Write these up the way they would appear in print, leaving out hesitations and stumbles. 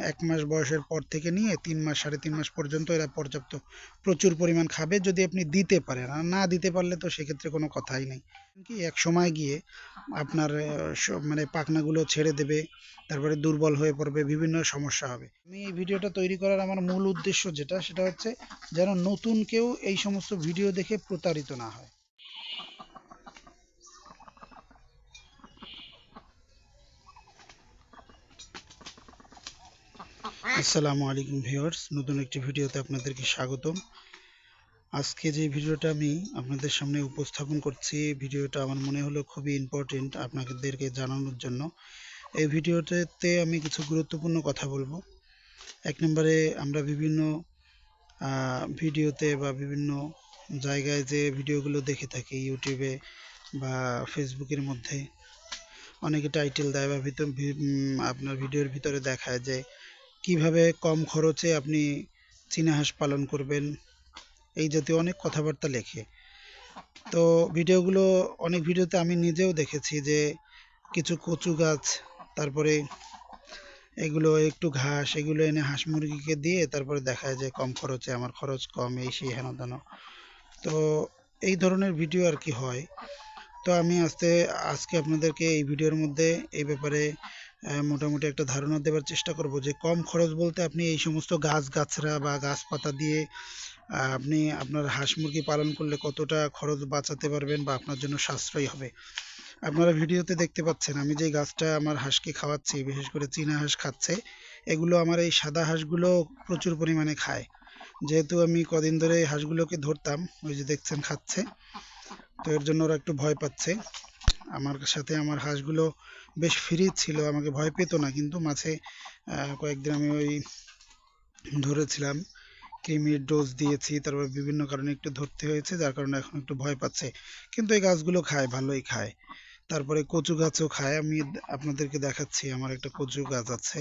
এক মাস বয়সের পর থেকে নিয়ে 3 মাস 3.5 মাস পর্যন্ত এরা পর্যাপ্ত প্রচুর পরিমাণ খাবে যদি আপনি দিতে পারেন। আর না দিতে পারলে তো সেক্ষেত্রে কোনো কথাই নেই। কি এক সময় গিয়ে আপনার মানে পাখনাগুলো ছেড়ে দেবে, তারপরে দুর্বল হয়ে পড়বে, বিভিন্ন সমস্যা হবে। আমি এই ভিডিওটা তৈরি করার আমার মূল উদ্দেশ্য যেটা, সেটা হচ্ছে যেন নতুন কেউ এই সমস্ত ভিডিও দেখে প্রতারিত না হয়। আসসালামু আলাইকুম ভিউয়ার্স, নতুন একটি ভিডিওতে আপনাদেরকে স্বাগতম। আজকে যে ভিডিওটা আমি আপনাদের সামনে উপস্থাপন করছি, ভিডিওটা আমার মনে হলো খুবই ইম্পর্টেন্ট আপনাদেরকে জানানোর জন্য। এই ভিডিওটাতে আমি কিছু গুরুত্বপূর্ণ কথা বলবো। এক নম্বরে, আমরা বিভিন্ন ভিডিওতে বা বিভিন্ন জায়গায় যে ভিডিওগুলো দেখে থাকি, ইউটিউবে বা ফেসবুকের মধ্যে অনেকে টাইটেল দেয় বা আপনার ভিডিওর ভিতরে দেখায় যে কিভাবে কম খরচে আপনি চীনা হাঁস পালন করবেন, এই জাতীয় অনেক কথাবার্তা লেখে। তো অনেক ভিডিওতে আমি নিজেও দেখেছি যে কিছু কচু গাছ, তারপরে এগুলো একটু ঘাস, এগুলো এনে হাঁস মুরগিকে দিয়ে তারপরে দেখায় যে কম খরচে, আমার খরচ কম, এই সেই হেন তেন। তো এই ধরনের ভিডিও আর কি হয়। তো আমি আজকে আপনাদেরকে এই ভিডিওর মধ্যে এই ব্যাপারে মোটামুটি একটা ধারণা দেওয়ার চেষ্টা করব যে কম খরচ বলতে আপনি এই সমস্ত গাছগাছরা বা গাছপাতা দিয়ে আপনি আপনার হাঁস মুরগি পালন করলে কতটা খরচ বাঁচাতে পারবেন বা আপনার জন্য সাশ্রয়ী হবে। আপনারা ভিডিওতে দেখতে পাচ্ছেন আমি যে গাছটা আমার হাঁসকে খাওয়াচ্ছি, বিশেষ করে চীনা হাঁস খাচ্ছে। এগুলো আমার এই সাদা হাঁসগুলো প্রচুর পরিমাণে খায়। যেহেতু আমি কদিন ধরে এই হাঁসগুলোকে ধরতাম, ওই যে দেখছেন খাচ্ছে, তো এর জন্য ওরা একটু ভয় পাচ্ছে। আমার সাথে আমার হাঁসগুলো বেশ ফ্রি ছিল, আমাকে ভয় পেত না, কিন্তু মাঝে কয়েকদিন আমি ওই ধরেছিলাম, কৃমির ডোজ দিয়েছি, তারপর বিভিন্ন কারণে একটু ধরতে হয়েছে, যার কারণে এখন একটু ভয় পাচ্ছে। কিন্তু এই গাছগুলো খায়, ভালোই খায়। তারপরে কচু গাছও খায়। আমি আপনাদেরকে দেখাচ্ছি, আমার একটা কচু গাছ আছে,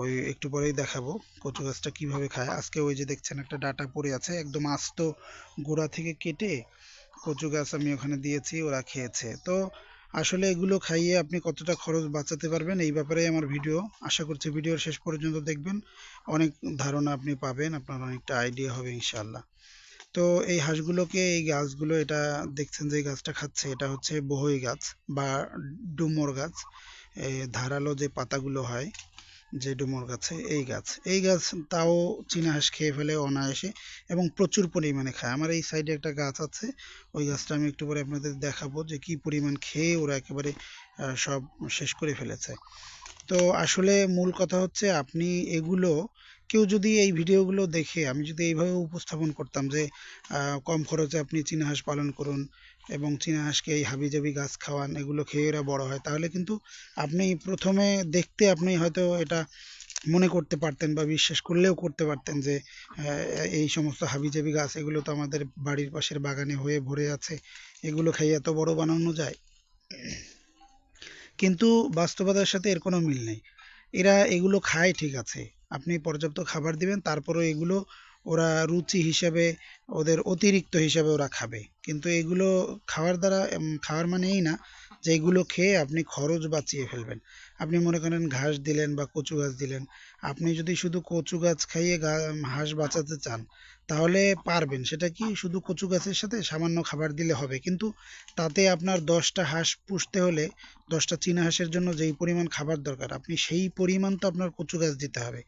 ওই একটু পরেই দেখাবো কচু গাছটা কিভাবে খায়। আজকে ওই যে দেখছেন একটা ডাঁটা পড়ে আছে, একদম আস্ত গোড়া থেকে কেটে কচু গাছ আমি ওখানে দিয়েছি, ওরা খেয়েছে। তো আসলে এগুলো খাইয়ে আপনি কতটা খরচ বাঁচাতে পারবেন এই ব্যাপারে আমার ভিডিও। আশা করছি ভিডিওর শেষ পর্যন্ত দেখবেন, অনেক ধারণা আপনি পাবেন, আপনার অনেকটা আইডিয়া হবে ইনশাআল্লাহ। তো এই হাঁসগুলোকে, এই গাছগুলো, এটা দেখছেন যে এই গাছটা খাচ্ছে, এটা হচ্ছে বহই গাছ বা ডুমুর গাছ। ধারালো যে পাতাগুলো হয়, যে ডুমুর গাছে, এই গাছ তাও চীনা হাঁস খেয়ে ফেলে অনায়াসে এবং প্রচুর পরিমাণে খায়। আমার এই সাইডে একটা গাছ আছে, ওই গাছটা আমি একটু পরে আপনাদের দেখাবো যে কি পরিমাণ খেয়ে ওরা একেবারে সব শেষ করে ফেলেছে। তো আসলে মূল কথা হচ্ছে, আপনি এগুলো, কেউ যদি এই ভিডিওগুলো দেখে, আমি যদি এইভাবে উপস্থাপন করতাম যে কম খরচে আপনি চীনা হাঁস পালন করুন এবং চীনা হাঁসকে এই হাবিজাবি গাছ খাওয়ান, এগুলো খেয়ে এরা বড় হয়, তাহলে কিন্তু আপনি প্রথমে দেখতে আপনি হয়তো এটা মনে করতে পারতেন বা বিশ্বাস করলেও করতে পারতেন যে এই সমস্ত হাবিজাবি গাছ, এগুলো তো আমাদের বাড়ির পাশের বাগানে হয়ে ভরে আছে, এগুলো খেয়ে এত বড় বানানো যায়। কিন্তু বাস্তবতার সাথে এর কোনো মিল নেই। এরা এগুলো খায় ঠিক আছে, আপনি পর্যাপ্ত খাবার দিবেন, তারপরেও এগুলো ওরা রুচি হিসেবে, ওদের অতিরিক্ত হিসাবে ওরা খাবে। কিন্তু এগুলো খাওয়ার দ্বারা খাওয়ার মানে এই না যে এগুলো খেয়ে আপনি খরচ বাঁচিয়ে ফেলবেন। আপনি মনে করেন ঘাস দিলেন বা কচু গাছ দিলেন, আপনি যদি শুধু কচু গাছ খাইয়ে হাঁস বাঁচাতে চান, তাহলে পারবেন। সেটা কি, শুধু কচু গাছের সাথে সামান্য খাবার দিলে হবে, কিন্তু তাতে আপনার 10টা হাঁস পুষতে হলে, 10টা চীনা হাঁসের জন্য যেই পরিমাণ খাবার দরকার, আপনি সেই পরিমাণ তো আপনার কচু গাছ দিতে হবে।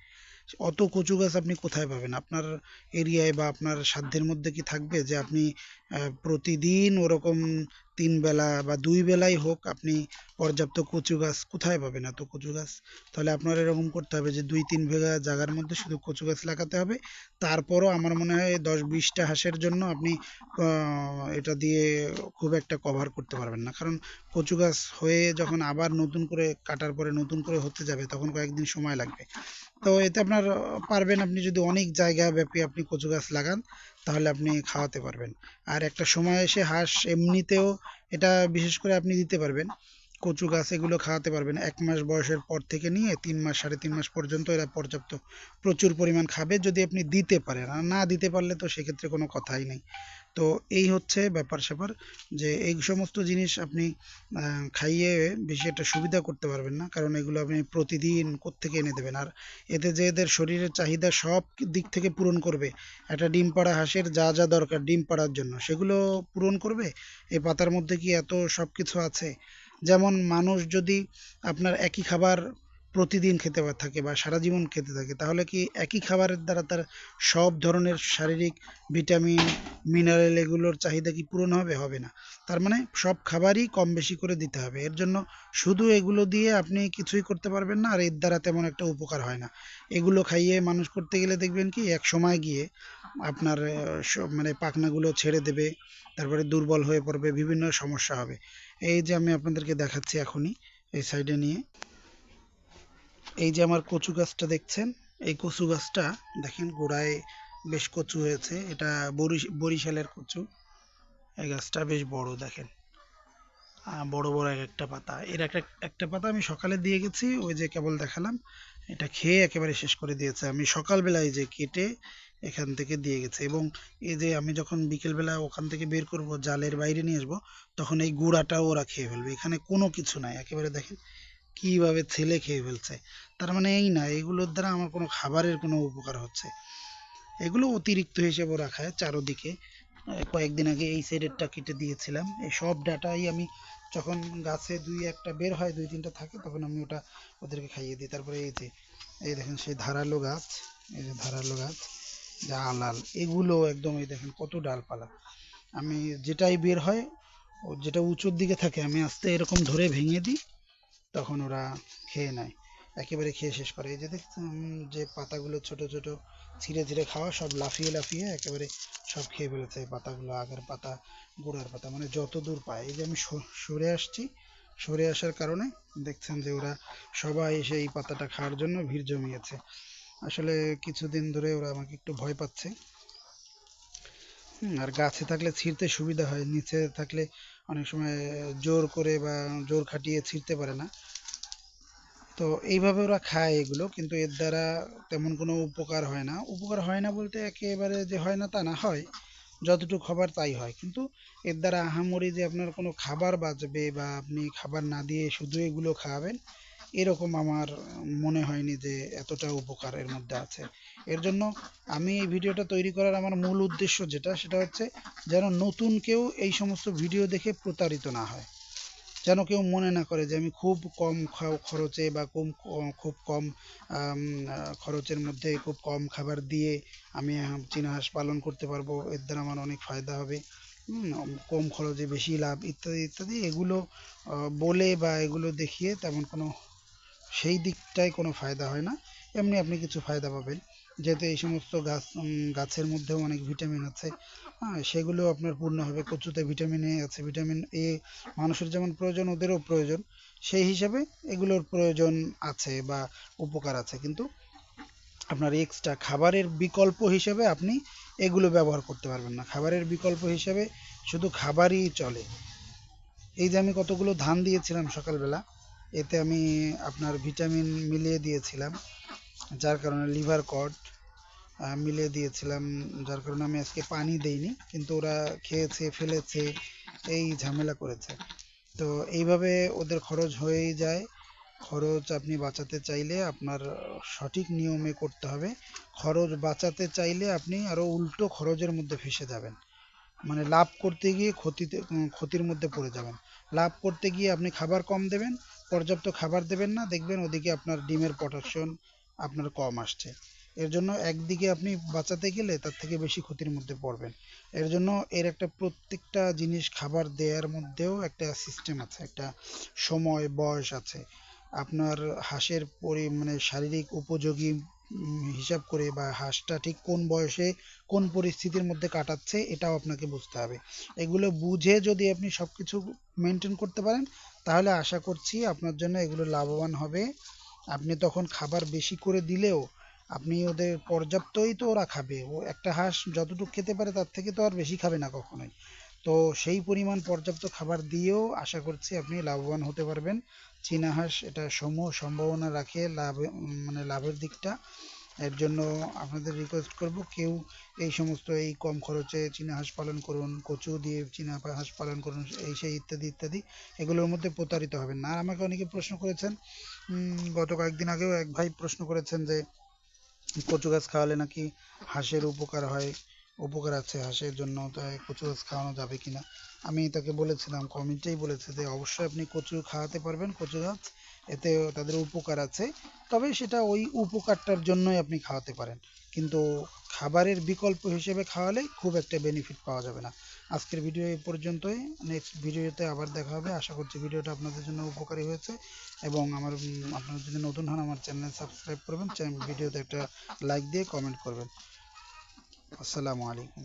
অত কচু গাছ আপনি কোথায় পাবেন? আপনার এরিয়ায় বা আপনার সাধ্যের মধ্যে কি থাকবে যে আপনি প্রতিদিন ওরকম 3 বেলা বা 2 বেলাই হোক, আপনি পর্যাপ্ত কচু গাছ কোথায় পাবেন? এত কচু গাছ, তাহলে আপনার এরকম করতে হবে যে 2-3 বিঘা জায়গার মধ্যে শুধু কচু গাছ লাগাতে হবে। তারপরও আমার মনে হয় 10-20টা হাঁসের জন্য আপনি এটা দিয়ে খুব একটা কভার করতে পারবেন না, কারণ কচু গাছ হয়ে যখন আবার নতুন করে কাটার পরে নতুন করে হতে যাবে, তখন কয়েকদিন সময় লাগবে। তো এতে আপনার পারবেন, আপনি যদি অনেক জায়গা ব্যাপী আপনি কচু গাছ লাগান, তাহলে আপনি খাওয়াতে পারবেন। আর একটা সময় এসে হাঁস এমনিতেও, এটা বিশেষ করে আপনি দিতে পারবেন, কচু গাছ এগুলো খাওয়াতে পারবেন। 1 মাস বয়সের পর থেকে নিয়ে 3 মাস 3.5 মাস পর্যন্ত এরা পর্যাপ্ত প্রচুর পরিমাণ খাবে যদি আপনি দিতে পারেন। আর না দিতে পারলে তো সেক্ষেত্রে কোনো কথাই নেই। তো এই হচ্ছে ব্যাপার স্যাপার, যে এই সমস্ত জিনিস আপনি খাইয়ে বেশি একটা সুবিধা করতে পারবেন না, কারণ এগুলো আপনি প্রতিদিন কোত্থেকে এনে দেবেন। আর এতে যে এদের শরীরের চাহিদা সব দিক থেকে পূরণ করবে, একটা ডিম পাড়া হাঁসের যা যা দরকার ডিম পাড়ার জন্য সেগুলো পূরণ করবে। এই পাতার মধ্যে কি এত সব কিছু আছে? যেমন মানুষ যদি আপনার একই খাবার প্রতিদিন খেতে থাকে বা সারা জীবন খেতে থাকে, তাহলে কি একই খাবারের দ্বারা তার সব ধরনের শারীরিক ভিটামিন, মিনারেল এগুলোর চাহিদা কি পূরণ হবে? হবে না। তার মানে সব খাবারই কম বেশি করে দিতে হবে। এর জন্য শুধু এগুলো দিয়ে আপনি কিছুই করতে পারবেন না, আর এর দ্বারা তেমন একটা উপকার হয় না। এগুলো খাইয়ে মানুষ করতে গেলে দেখবেন কি এক সময় গিয়ে আপনার মানে পাখনাগুলো ছেড়ে দেবে, তারপরে দুর্বল হয়ে পড়বে, বিভিন্ন সমস্যা হবে। এই যে আমি আপনাদেরকে দেখাচ্ছি এখনই, এই সাইডে নিয়ে, এই যে আমার কচু গাছটা দেখছেন, এই কচু গাছটা দেখেন গোড়ায় বেশ কচু হয়েছে। এটা বরিশালের কচু। এই গাছটা বেশ বড় দেখেন, বড় বড় এক একটা পাতা। এর একটা একটা পাতা আমি সকালে দিয়ে গেছি, ওই যে কেবল দেখালাম, এটা খেয়ে একেবারে শেষ করে দিয়েছে। আমি সকালবেলায় যে কেটে এখান থেকে দিয়ে গেছে, এবং এই যে আমি যখন বিকেলবেলা ওখান থেকে বের করব জালের বাইরে নিয়ে আসবো, তখন এই গুঁড়াটাও ওরা খেয়ে ফেলবে। এখানে কোনো কিছু নাই, একেবারে দেখেন কিভাবে ছেলে খেয়ে ফেলছে। তার মানে এই না এগুলোর দ্বারা আমার কোনো খাবারের কোনো উপকার হচ্ছে, এগুলো অতিরিক্ত হিসেবে রাখা হয় চারোদিকে। কয়েকদিন আগে এই সাইডেরটা কেটে দিয়েছিলাম। এই সব ডাটাই আমি যখন গাছে দুই একটা বের হয়, দুই তিনটা থাকে, তখন আমি ওটা ওদেরকে খাইয়ে দিই। তারপরে এই যে এই দেখেন সেই ধারালো গাছ, এই যে ধারালো গাছ, যা আলাল, এগুলো একদম এই দেখেন কত ডালপালা। আমি যেটাই বের হয়, ও যেটা উঁচুর দিকে থাকে আমি আস্তে এরকম ধরে ভেঙে দিই, তখন ওরা খেয়ে নেয়, একেবারে খেয়ে শেষ করে। এই যে দেখছেন যে পাতাগুলো ছোট ছোট ছিঁড়ে ছিঁড়ে খাওয়া, সব লাফিয়ে লাফিয়ে একেবারে সব খেয়ে ফেলেছে। এই পাতাগুলো আগের পাতা, গোড়ার পাতা, মানে যত দূর পায়। এই যে আমি সরে আসছি, সরে আসার কারণে দেখছেন যে ওরা সবাই এসে এই পাতাটা খাওয়ার জন্য ভিড় জমিয়েছে। আসলে কিছুদিন ধরে ওরা আমাকে একটু ভয় পাচ্ছে। আর গাছে থাকলে ছিঁড়তে সুবিধা হয়, নিচে থাকলে অনেক সময় জোর করে বা জোর খাটিয়ে ছিঁড়তে পারে না। তো এইভাবে ওরা খায় এগুলো, কিন্তু এর দ্বারা তেমন কোনো উপকার হয় না। উপকার হয় না বলতে একেবারে যে হয় না তা না, হয়, যতটুকু খাবার তাই হয়, কিন্তু এর দ্বারা আহামরি যে আপনার কোনো খাবার বাঁচবে বা আপনি খাবার না দিয়ে শুধু এগুলো খাওয়াবেন, এরকম আমার মনে হয়নি যে এতটা উপকার এর মধ্যে আছে। এর জন্য আমি এই ভিডিওটা তৈরি করার আমার মূল উদ্দেশ্য যেটা, সেটা হচ্ছে যেন নতুন কেউ এই সমস্ত ভিডিও দেখে প্রতারিত না হয়, যেন কেউ মনে না করে যে আমি খুব কম খরচে বা খুব কম খরচের মধ্যে খুব কম খাবার দিয়ে আমি চীনা হাঁস পালন করতে পারবো, এর দ্বারা আমার অনেক ফায়দা হবে, কম খরচে বেশি লাভ, ইত্যাদি ইত্যাদি। এগুলো বলে বা এগুলো দেখিয়ে তেমন কোনো সেই দিকটায় কোনো ফায়দা হয় না। এমনি আপনি কিছু ফায়দা পাবেন, যেহেতু এই সমস্ত গাছের মধ্যেও অনেক ভিটামিন আছে। হ্যাঁ, সেগুলো আপনার পূর্ণ হবে। কচুতে ভিটামিন এ আছে, ভিটামিন এ মানুষের যেমন প্রয়োজন ওদেরও প্রয়োজন, সেই হিসাবে এগুলোর প্রয়োজন আছে বা উপকার আছে। কিন্তু আপনার এক্সট্রা খাবারের বিকল্প হিসেবে আপনি এগুলো ব্যবহার করতে পারবেন না। খাবারের বিকল্প হিসেবে শুধু খাবারই চলে। এই যে আমি কতগুলো ধান দিয়েছিলাম সকালবেলা, এতে আমি আপনার ভিটামিন মিলিয়ে দিয়েছিলাম, যার কারণে লিভার কর্ড মিলিয়ে দিয়েছিলাম, যার কারণে আমি আজকে পানি দেইনি, কিন্তু ওরা খেয়েছে ফেলেছে, এই ঝামেলা করেছে। তো এইভাবে ওদের খরচ হয়েই যায়। খরচ আপনি বাঁচাতে চাইলে আপনার সঠিক নিয়মে করতে হবে। খরচ বাঁচাতে চাইলে আপনি আরো উল্টো খরচের মধ্যে ফেঁসে যাবেন, মানে লাভ করতে গিয়ে ক্ষতির মধ্যে পড়ে যাবেন। লাভ করতে গিয়ে আপনি খাবার কম দেবেন, পর্যাপ্ত খাবার দেবেন না, দেখবেন ওদিকে আপনার ডিমের প্রোডাকশন আপনার কম আসছে। এর জন্য একদিকে আপনি বাঁচাতে গেলে তার থেকে বেশি ক্ষতির মধ্যে পড়বেন। এর জন্য এর একটা প্রত্যেকটা জিনিস খাবার দেওয়ার মধ্যেও একটা সিস্টেম আছে, একটা সময় বয়স আছে। আপনার হাঁসের মানে শারীরিক উপযোগী হিসাব করে, বা হাঁসটা ঠিক কোন বয়সে কোন পরিস্থিতির মধ্যে কাটাচ্ছে এটাও আপনাকে বুঝতে হবে। এগুলো বুঝে যদি আপনি সবকিছু মেনটেন করতে পারেন, তাহলে আশা করছি আপনার জন্য এগুলো লাভবান হবে। আপনি তখন খাবার বেশি করে দিলেও আপনি ওদের পর্যাপ্তই তো ওরা খাবে। ও একটা হাঁস যতটুকু খেতে পারে তার থেকে তো আর বেশি খাবে না কখনোই। তো সেই পরিমাণ পর্যাপ্ত খাবার দিয়েও আশা করছি আপনি লাভবান হতে পারবেন। চীনা হাঁস এটা সমূহ সম্ভাবনা রাখে লাভ, মানে লাভের দিকটা। এর জন্য আপনাদের রিকোয়েস্ট করব, কেউ এই সমস্ত এই কম খরচে চীনা হাঁস পালন করুন, কচু দিয়ে চীনা হাঁস পালন করুন, এই সেই ইত্যাদি ইত্যাদি, এগুলোর মধ্যে প্রতারিত হবেন না। আর আমাকে অনেকে প্রশ্ন করেছেন, গত কয়েকদিন আগেও এক ভাই প্রশ্ন করেছেন যে কচু গাছ খাওয়ালে নাকি হাঁসের উপকার হয়, উপকার আছে হাঁসের জন্য, তাই কচু গাছ খাওয়ানো যাবে কিনা। আমি তাকে বলেছিলাম, কমেন্টেই বলেছে যে অবশ্যই আপনি কচু খাওয়াতে পারবেন, কচু গাছ, এতে তাদের উপকার আছে, তবে সেটা ওই উপকারটার জন্যই আপনি খাওয়াতে পারেন, কিন্তু খাবারের বিকল্প হিসেবে খাওয়ালে খুব একটা বেনিফিট পাওয়া যাবে না। আজকের ভিডিও এই পর্যন্তই। নেক্সট ভিডিওতে আবার দেখা হবে। আশা করছি ভিডিওটা আপনাদের জন্য উপকারী হয়েছে, এবং আপনারা যদি নতুন হন আমার চ্যানেল সাবস্ক্রাইব করবেন, ভিডিওতে একটা লাইক দিয়ে কমেন্ট করবেন। আসসালামু আলাইকুম।